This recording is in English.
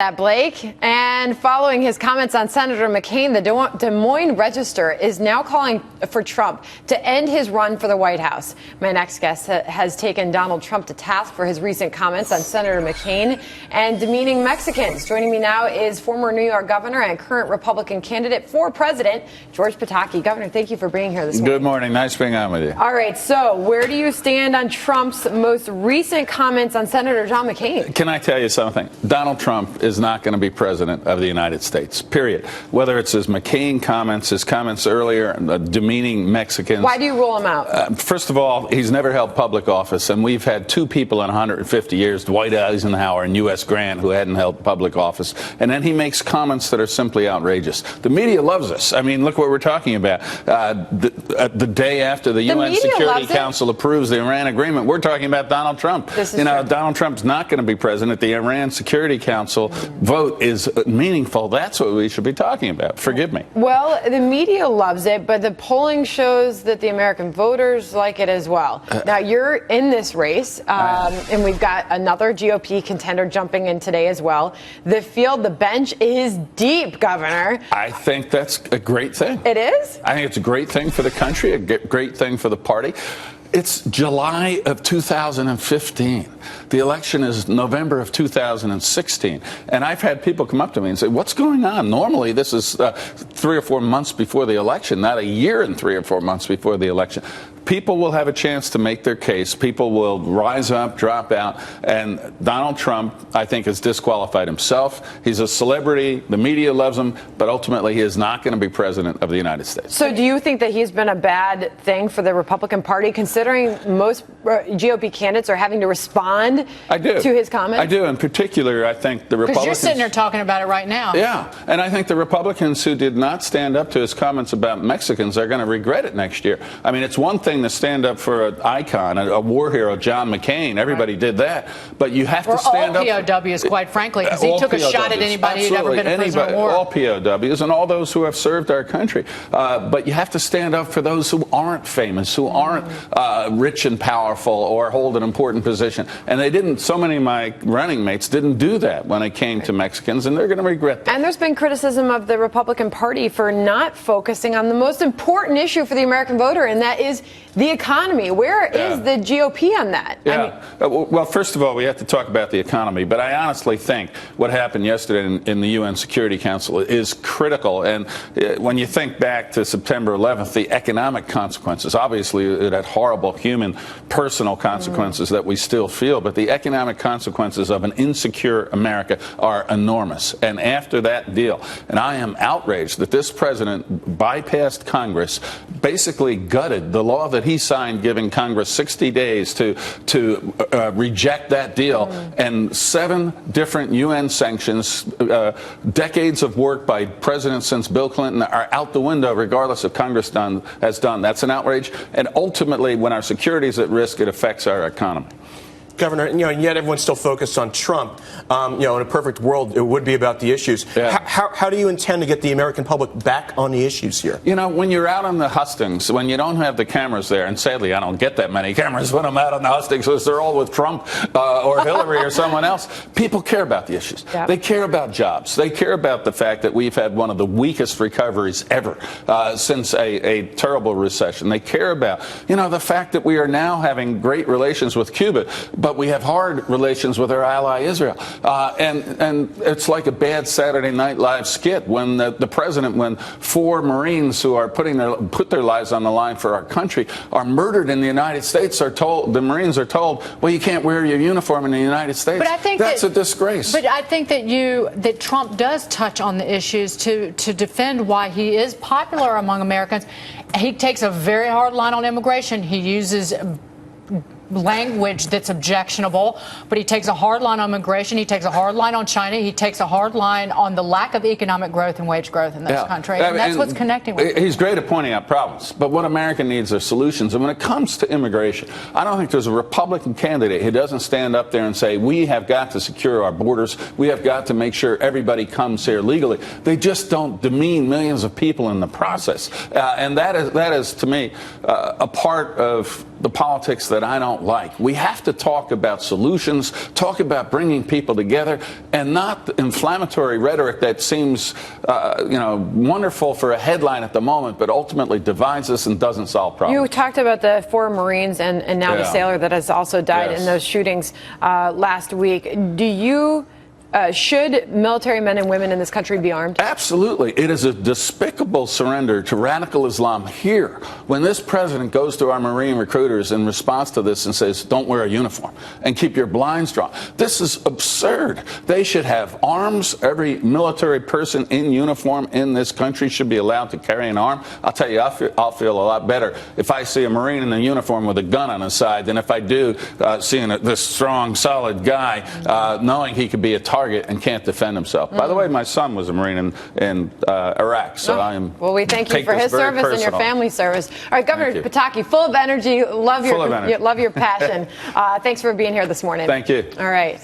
That Blake. And following his comments on Senator McCain, the Des Moines Register is now calling for Trump to end his run for the White House. My next guest has taken Donald Trump to task for his recent comments on Senator McCain and demeaning Mexicans. Joining me now is former New York governor and current Republican candidate for president, George Pataki. Governor, thank you for being here this morning. Good morning. Nice being on with you. All right. So where do you stand on Trump's most recent comments on Senator John McCain? Can I tell you something? Donald Trump is not going to be president of the United States, period. Whether it's his McCain comments, his comments earlier, demeaning Mexicans. Why do you rule him out? First of all, he's never held public office, and we've had two people in 150 years, Dwight Eisenhower and U.S. Grant, who hadn't held public office. And then he makes comments that are simply outrageous. The media loves us. I mean, look what we're talking about. The day after the UN Security Council approves the Iran agreement, we're talking about Donald Trump. Donald Trump's not going to be president. The Iran Security Council vote is meaningful. That's what we should be talking about. Forgive me. Well, the media loves it, but the polling shows that the American voters like it as well. Now, you're in this race, and we've got another GOP contender jumping in today as well. The bench is deep, Governor. I think that's a great thing. It is? I think it's a great thing for the country, a great thing for the party. It's July of 2015. The election is November of 2016. And I've had people come up to me and say, what's going on? Normally, this is 3 or 4 months before the election, not a year and 3 or 4 months before the election. People will have a chance to make their case. People will rise up, drop out. And Donald Trump, I think, has disqualified himself. He's a celebrity. The media loves him. But ultimately, he is not going to be president of the United States. So do you think that he's been a bad thing for the Republican Party, considering most GOP candidates are having to respond to his comments? I do. In particular, I think the Republicans... Because you're sitting there talking about it right now. Yeah. And I think the Republicans who did not stand up to his comments about Mexicans are going to regret it next year. I mean, it's one thing to stand up for an icon, a war hero, John McCain. Everybody did that. But you have to stand up... all POWs, quite frankly, because he took a shot at anybody who'd ever been a prisoner of war. All POWs and all those who have served our country. But you have to stand up for those who aren't famous, who aren't rich and powerful or hold an important position. And they didn't, so many of my running mates didn't do that when it came to Mexicans, and they're going to regret that. And there's been criticism of the Republican Party for not focusing on the most important issue for the American voter, and that is the economy. Where is the GOP on that? Yeah. Well, first of all, we have to talk about the economy, but I honestly think what happened yesterday in the UN Security Council is critical. And when you think back to September 11th, the economic consequences, obviously it had horrible human, personal consequences that we still feel, but the economic consequences of an insecure America are enormous. And after that deal, and I am outraged that this president bypassed Congress, basically gutted the law that he signed giving Congress 60 days to reject that deal, and 7 different UN sanctions, decades of work by presidents since Bill Clinton are out the window regardless of Congress has done. That's an outrage. And ultimately, when our security is at risk, it affects our economy. Governor, and yet everyone's still focused on Trump. In a perfect world, it would be about the issues. Yeah. How do you intend to get the American public back on the issues here? When you're out on the hustings, when you don't have the cameras there, and sadly I don't get that many cameras when I'm out on the hustings because they're all with Trump or Hillary or someone else, people care about the issues. Yep. They care about jobs. They care about the fact that we've had one of the weakest recoveries ever since a terrible recession. They care about, the fact that we are now having great relations with Cuba, but we have hard relations with our ally Israel. And it's like a bad Saturday Night Live skit when the president, when 4 Marines who are put their lives on the line for our country are murdered in the United States, the Marines are told, well, you can't wear your uniform in the United States. But I think that's a disgrace. But I think that Trump does touch on the issues to defend why he is popular among Americans. He takes a very hard line on immigration. He uses language that's objectionable, but he takes a hard line on immigration. He takes a hard line on China. He takes a hard line on the lack of economic growth and wage growth in this country. And that's what's connecting with him. He's great at pointing out problems, but what America needs are solutions. And when it comes to immigration, I don't think there's a Republican candidate who doesn't stand up there and say, we have got to secure our borders. We have got to make sure everybody comes here legally. They just don't demean millions of people in the process. And that is, to me, a part of the politics that I don't like. We have to talk about solutions, talk about bringing people together, and not the inflammatory rhetoric that seems, wonderful for a headline at the moment, but ultimately divides us and doesn't solve problems. You talked about the 4 Marines and now the sailor that has also died in those shootings last week. Do you should military men and women in this country be armed? Absolutely. It is a despicable surrender to radical Islam here when this president goes to our Marine recruiters in response to this and says, don't wear a uniform and keep your blinds drawn. This is absurd. They should have arms. Every military person in uniform in this country should be allowed to carry an arm. I'll tell you, I'll feel a lot better if I see a Marine in a uniform with a gun on his side than if I do seeing this strong, solid guy knowing he could be a target and can't defend himself. By the way, my son was a Marine in Iraq, so I am. Well, we thank you for his service and your family's service. All right, Governor Pataki, full of energy. Love your passion. Thanks for being here this morning. Thank you. All right.